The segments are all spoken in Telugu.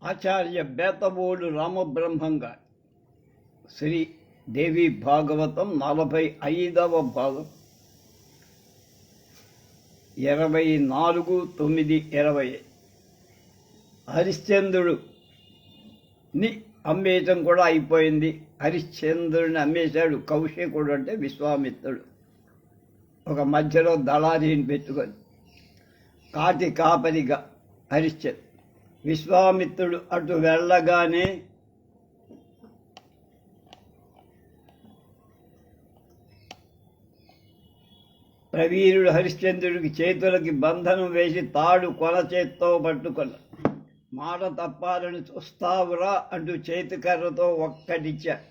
ఆచార్య బేతవోలు రామబ్రహ్మంగా శ్రీ దేవి భాగవతం 45వ భాగం 24/9/20. హరిశ్చంద్రుడిని అమ్మేయటం కూడా అయిపోయింది. హరిశ్చంద్రుడిని అమ్మేశాడు కౌశికుడు, అంటే విశ్వామిత్రుడు. ఒక మధ్యలో దళారీని పెట్టుకొని కాటి కాపరిగా హరిశ్చంద్రుడు. విశ్వామిత్రుడు అటు వెళ్ళగానే ప్రవీరుడు హరిశ్చంద్రుడికి చేతులకి బంధనం వేసి తాడు కొల చేత్తో పట్టుకున్నాడు. మాట తప్పాలని చూస్తావురా అంటూ చేతికర్రతో ఒక్కటిచ్చాడు.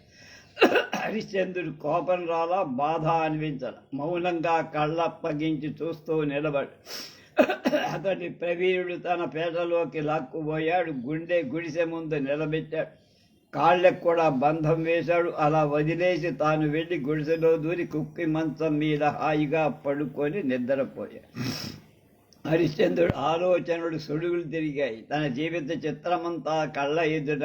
హరిశ్చంద్రుడు కోపం రాలా, బాధ అనిపించాల. మౌనంగా కళ్ళప్పగించి చూస్తూ నిలబడి అతడి ప్రవీరుడు తన పేటలోకి లాక్కుపోయాడు. గుడిసె ముందు నిలబెట్టాడు. కాళ్ళకు కూడా బంధం వేశాడు. అలా వదిలేసి తాను వెళ్ళి గుడిసెలో దూరి కుక్కి మంచం మీద హాయిగా పడుకొని నిద్రపోయాడు. హరిశ్చంద్రుడు ఆలోచనలు సుడుగులు తిరిగాయి. తన జీవిత చిత్రమంతా కళ్ళ ఎదుట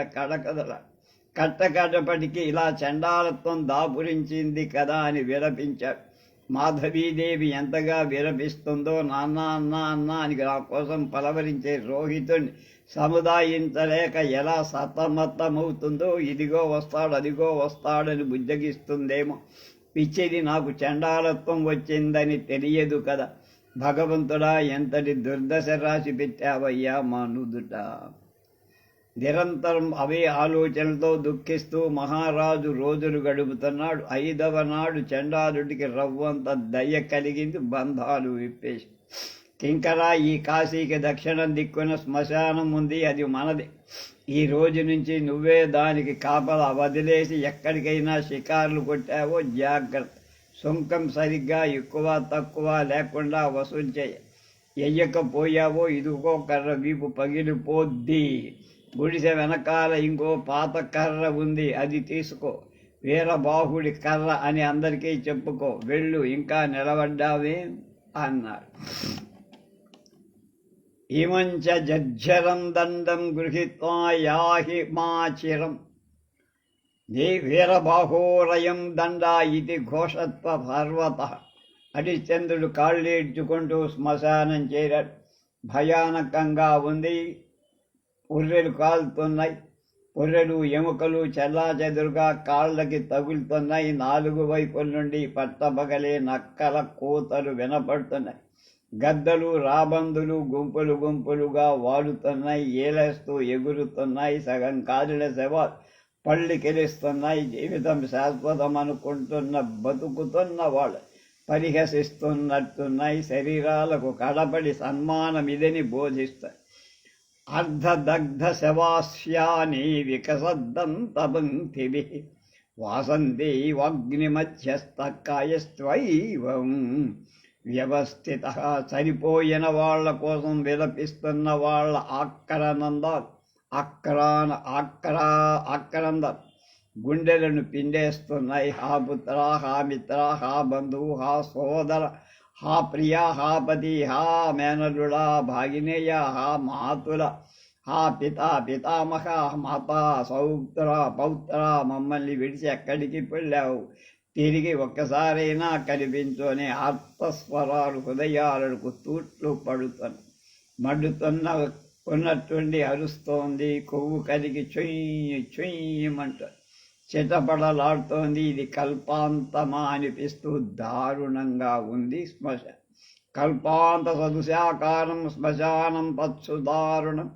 కట్టకట్టపటికి ఇలా చండాలత్వం దాపురించింది కదా అని విలపించాడు. మాధవీదేవి ఎంతగా విలపిస్తుందో, నాన్న అన్న అన్న అని నా కోసం పలవరించే రోహితుణ్ణి సముదాయించలేక ఎలా సతమతమవుతుందో, ఇదిగో వస్తాడు అదిగో వస్తాడని బుజ్జగిస్తుందేమో. పిచ్చిది, నాకు చండాలత్వం వచ్చిందని తెలియదు కదా. భగవంతుడా, ఎంతటి దుర్దశ రాసి పెట్టావయ్యా మా నుదుట. నిరంతరం అవే ఆలోచనలతో దుఃఖిస్తూ మహారాజు రోజులు గడుపుతున్నాడు. 5వ నాడు చండాలుడికి రవ్వంత దయ కలిగింది. బంధాలు విప్పేసి, కింకరా, ఈ కాశీకి దక్షిణం దిక్కున శ్మశానం ఉంది, అది మనది. ఈ రోజు నుంచి నువ్వే దానికి కాపలా. వదిలేసి ఎక్కడికైనా షికార్లు కొట్టావో జాగ్రత్త. సుంకం సరిగ్గా ఎక్కువ తక్కువ లేకుండా వసూలు చేయ. ఎయ్యకపోయావో ఇదిగో కర్ర, వీపు పగిలిపోద్ది. గుడిసె వెనకాల ఇంకో పాత కర్ర ఉంది, అది తీసుకో. వీరబాహుడి కర్ర అని అందరికీ చెప్పుకో. వెళ్ళు, ఇంకా నిలబడ్డావే అన్నాడు. ఇమంచ జజ్జరం దండం గృహీత్వా యాహి మాచిరం వీరబాహోరయం దండా ఇది ఘోషత్వ పర్వత. హరిశ్చంద్రుడు కాళ్ళేడ్చుకుంటూ శ్మశానం చేరాడు. భయానకంగా ఉంది. పుర్రెలు కాలుతున్నాయి. పుర్రెలు ఎముకలు చెల్లాచెదురుగా కాళ్ళకి తగులుతున్నాయి. 4 వైపుల నుండి పట్టపగలే నక్కల కూతలు వినపడుతున్నాయి. గద్దలు రాబందులు గుంపులు గుంపులుగా వాడుతున్నాయి. ఏలేస్తూ ఎగురుతున్నాయి. సగం కాలిన శవాలు పళ్ళికెలుస్తున్నాయి. జీవితం శాశ్వతం అనుకుంటున్న బతుకుతున్న వాళ్ళు పరిహసిస్తున్నట్టున్నాయి. శరీరాలకు కడపడి సన్మానం ఇదని బోధిస్తాయి. అర్ధదగ్ధ శవాస్యాని వికసద్దంతపంక్తిభి వాసంతి వాగ్నిమధ్యస్థ కాయస్త్వైవం వ్యవస్థిత. చనిపోయిన వాళ్ల కోసం విలపిస్తున్న వాళ్ళ ఆక్రందాలు గుండెలను పిండేస్తున్నాయి. హా పుత్ర, హా మిత్ర, హా బంధువు, హా సోదర, హా ప్రియ, హా పతి, హా మేనలుడా, భాగినేయ, హా మాతుల, హా పిత, పితామహ, మాతా, సౌత్ర, పౌత్ర, మమ్మల్ని విడిచి ఎక్కడికి వెళ్ళావు? తిరిగి ఒక్కసారైనా కనిపించోనే ఆర్తస్వరాలు హృదయాలకు తూట్లు ఉన్నట్టుండి అరుస్తోంది. కొవ్వు కరిగి చొయ్యి చొయ్యమంట చిటపడలాడుతోంది. ఇది కల్పాంతమా అనిపిస్తూ దారుణంగా ఉంది. కల్పాంత సదృశాకారం శ్మశానం తత్సు దారుణం.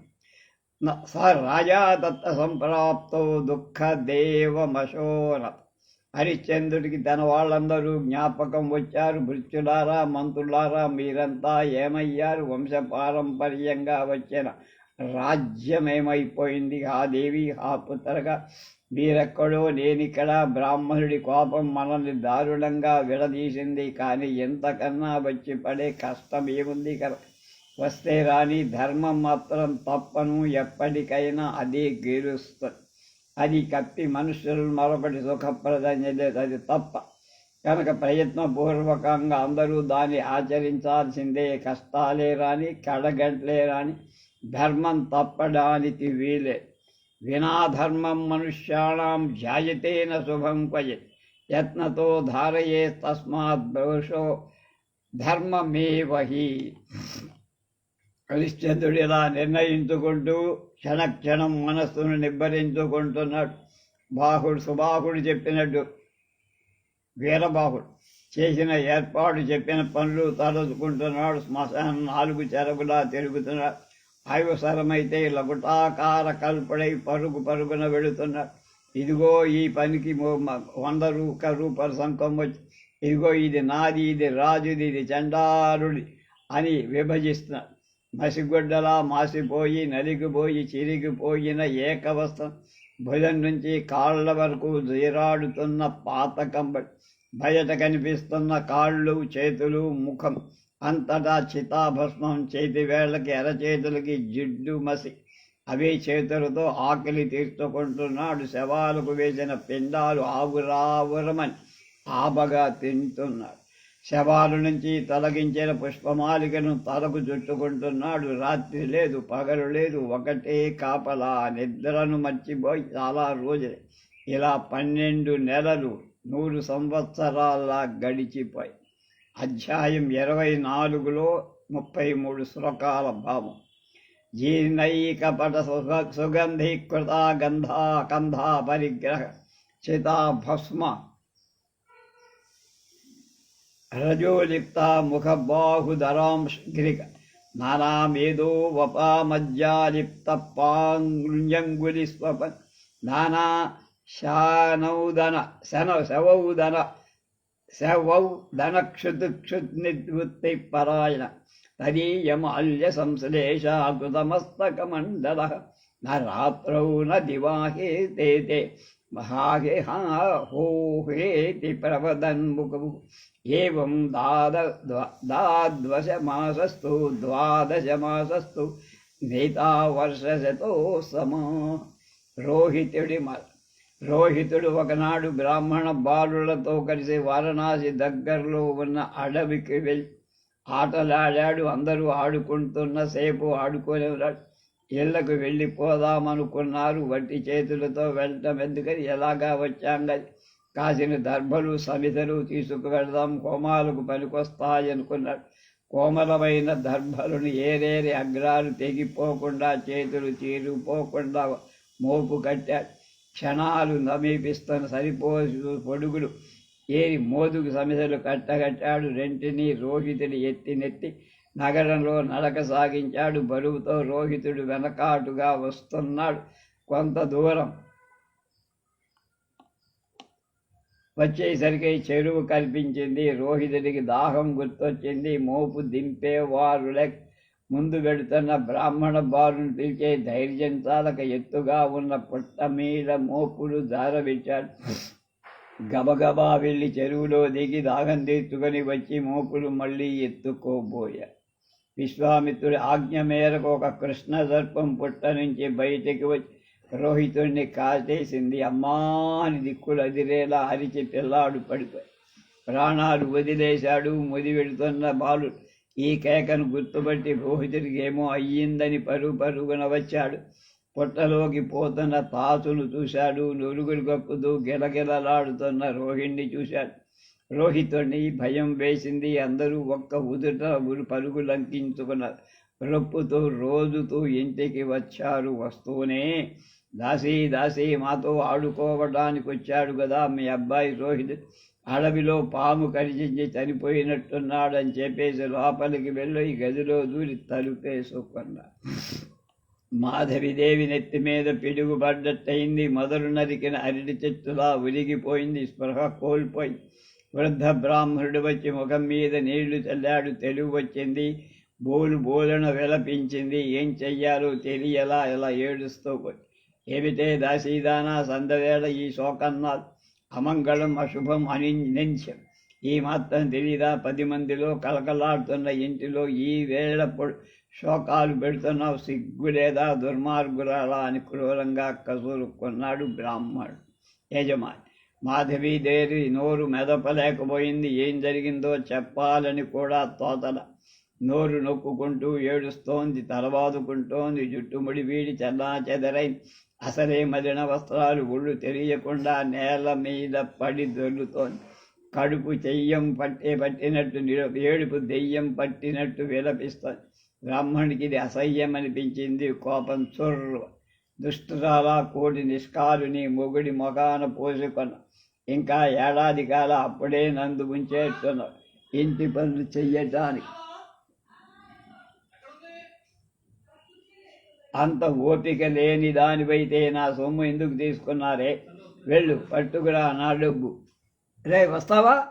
స రాజా దత్త సంప్రాప్తో దుఃఖ దేవమశోర. హరిశ్చంద్రుడికి తన వాళ్ళందరూ జ్ఞాపకం వచ్చారు. భృత్యులారా, మంత్రులారా, మీరంతా ఏమయ్యారు? వంశపారంపర్యంగా వచ్చిన రాజ్యమేమైపోయింది? హా దేవి, హా పుత్రగా, మీరెక్కడో నేనిక్కడ. బ్రాహ్మణుడి కోపం మనల్ని దారుణంగా విడదీసింది. కానీ ఎంతకన్నా వచ్చి పడే కష్టం ఏముంది కదా. వస్తే రాని, ధర్మం మాత్రం తప్పను. ఎప్పటికైనా అదే గెలుస్తుంది. అది కప్పి మనుషులను మరొకటి సుఖప్రదం చేసేది అది తప్ప. కనుక ప్రయత్నపూర్వకంగా అందరూ దాన్ని ఆచరించాల్సిందే. కష్టాలే రాని, కడగంట్లే రాని, ధర్మం తప్పడానికి వీలే. వినాధర్మం మనుష్యాణం జాయతేన శుభం క్వచిత్ యత్నతో ధారయే తస్మాత్ దోషో ధర్మమేవహి. హరిశ్చంద్రుడు ఇలా నిర్ణయించుకుంటూ క్షణక్షణం మనస్సును నిబ్బరించుకుంటున్నాడు. సుబాహుడు చెప్పినట్టు వీరబాహుడు చేసిన ఏర్పాటు, చెప్పిన పనులు తలుచుకుంటున్నాడు. శ్మశానం 4 చెరగులా తిరుగుతున్నాడు. ఆయుసరమైతే లగుటాకార కల్పడై పరుగున వెళుతున్నాడు. ఇదిగో ఈ పనికి 100 రూపాయల సంఖం వచ్చి, ఇదిగో ఇది నాది, ఇది రాజుది, ఇది చండాలుడి అని విభజిస్తున్నాడు. మసిగొడ్డలా మాసిపోయి నలిగిపోయి చిరిగిపోయిన ఏకవస్త్రం, భుజం నుంచి కాళ్ళ వరకు జీరాడుతున్న పాత కంబడి, బయట కనిపిస్తున్న కాళ్ళు చేతులు ముఖం అంతటా చితాభస్మం, చేతి వేళ్లకి అరచేతులకి జిడ్డు మసి. అవే చేతులతో ఆకలి తీర్చుకుంటున్నాడు. శవాలకు వేసిన పిండాలు ఆవురావురమని ఆబగా తింటున్నాడు. శవాల నుంచి తొలగించిన పుష్పమాలికను తలకు చుట్టుకుంటున్నాడు. రాత్రి లేదు, పగలు లేదు, ఒకటే కాపలా. నిద్రను మర్చిపోయి చాలా రోజులే. ఇలా 12 నెలలు 100 సంవత్సరాల్లా గడిచిపోయి. అధ్యాయం 24లో 33 శ్లోకాల భావం. జీర్ణైకపట సుగంధీకృత కంధా పరిగ్రహ చితాభస్మ రజోలిప్త ముఖబాహుధరాంగ్రిక నానామేదో వపామజ్జాలిప్త పాంగులి స్వపన్ నానా శవౌదన క్షుత్నివృత్తి పరాయణ తదీయమాల్య సంశ్లేషాకృతమస్తకమండల రాత్రౌ న దివాహే తే మహాహే హోహేతి ప్రవదన్ముఖము. ఏవం ద్వాదశమాసస్తు నీతావర్షశతో సమా. రోహితుడు ఒకనాడు బ్రాహ్మణ బాలులతో కలిసి వారణాసి దగ్గరలో ఉన్న అడవికి వెళ్ళి ఆటలాడాడు. అందరూ ఆడుకుంటున్న సేపు ఆడుకోలేవాడు. ఇళ్లకు వెళ్ళిపోదామనుకున్నారు. వట్టి చేతులతో వెళ్ళటం ఎందుకని, ఎలాగా వచ్చాం కదా, కాసిన దర్భలు సమితలు తీసుకువెళదాం, హోమాలకు పనికొస్తాయనుకున్నాడు. కోమలమైన దర్భలను ఏరేరి అగ్రాలు తెగిపోకుండా, చేతులు చీరిపోకుండా మోపు కట్టాడు. క్షణాలు సమీపిస్తున్న సరిపోసి పొడుగులు ఏరి మోదుగు సమితలు కట్టగట్టాడు. రెంటిని రోహితుడు ఎత్తి నగరంలో నడక సాగించాడు. బరువుతో రోహితుడు వెనకాటుగా వస్తున్నాడు. కొంత దూరం వచ్చేసరికి చెరువు కల్పించింది. రోహితుడికి దాహం గుర్తొచ్చింది. మోపు దింపేవారు ముందు వెడుతున్న బ్రాహ్మణ బాలును పిలిచే ధైర్యం చాలక ఎత్తుగా ఉన్న పుట్ట మీద మోపుడు జారవిచ్చాడు. గబగబా వెళ్ళి చెరువులో దిగి దాహం తీర్చుకొని వచ్చి మోపులు మళ్ళీ ఎత్తుకోబోయాడు. విశ్వామిత్రుడి ఆజ్ఞ మేరకు ఒక కృష్ణ సర్పం పుట్ట నుంచి బయటికి వచ్చి రోహితుడిని కాటేసింది. అమ్మాని దిక్కులు అదిరేలా అరిచి పిల్లాడు పడిపోయి ప్రాణాలు వదిలేశాడు. ముది వెళుతున్న బాలుడు ఈ కేకను గుర్తుపట్టి రోహితుడికి ఏమో అయ్యిందని పరుగున వచ్చాడు. పుట్టలోకి పోతున్న తాసును చూశాడు. నురుగులు కప్పుతూ గిలగిలలాడుతున్న రోహిణ్ణి చూశాడు. రోహితుడిని భయం వేసింది. అందరూ ఒక్క ఉదుట పరుగు లంకించుకున్నారు. రొప్పుతూ రోజుతూ ఇంటికి వచ్చారు. వస్తూనే దాసీ మాతో ఆడుకోవడానికి వచ్చాడు కదా మీ అబ్బాయి రోహితుడు, అడవిలో పాము కరిచించి చనిపోయినట్టున్నాడని చెప్పేసి లోపలికి వెళ్ళి ఈ గదిలో దూరి తలుపేసుకున్నాడు. మాధవిదేవి నెత్తి మీద పిడుగుపడ్డట్టయింది. మొదలు నరికిన అరటి చెట్టులా ఉరిగిపోయింది. స్పృహ కోల్పోయింది. వృద్ధ బ్రాహ్మణుడు వచ్చి ముఖం మీద నీళ్లు చల్లాడు. తెలుగు వచ్చింది. బోలున విలపించింది. ఏం చెయ్యాలో తెలియలా ఇలా ఏడుస్తూ పోయి, ఏమిటే దాసీదానా సందవేళ ఈ శోకన్నాలు, అమంగళం అశుభం అని నెంచాం. ఈ మాత్రం తెలీదా? 10 మందిలో కలకలాడుతున్న ఇంటిలో ఈ వేళ శోకాలు పెడుతున్నావు, సిగ్గులేదా దుర్మార్గురాలా అని క్రూరంగా కసురుకున్నాడు బ్రాహ్మణుడు. యజమాని మాధవీదేవి నోరు మెదపలేకపోయింది. ఏం జరిగిందో చెప్పాలని కూడా తోతల. నోరు నొక్కుకుంటూ ఏడుస్తోంది, తలబాదుకుంటోంది, జుట్టుముడి వీడి చెల్లా చెదరైంది. అసలే మలిన వస్త్రాలు ఒళ్ళు తెలియకుండా నేల మీద పడి దొర్లుతోంది. కడుపు చెయ్యం పట్టినట్టు ఏడుపు దెయ్యం పట్టినట్టు విలపిస్తోంది. బ్రాహ్మణుడికి ఇది అసహ్యమనిపించింది. కోపం చొర్రు. దుష్టురాలా కోడి నిష్కాలుని మొగుడి మొగాన పోసుకొన్న. ఇంకా ఏడాది కాల అప్పుడే నందు ఉంచేస్తున్నారు ఇంటి పనులు చెయ్యటానికి. అంత ఓపిక లేని దానివైతే నా సొమ్ము ఎందుకు తీసుకున్నారే? వెళ్ళు, పట్టుకురా నా డబ్బు. రే వస్తావా?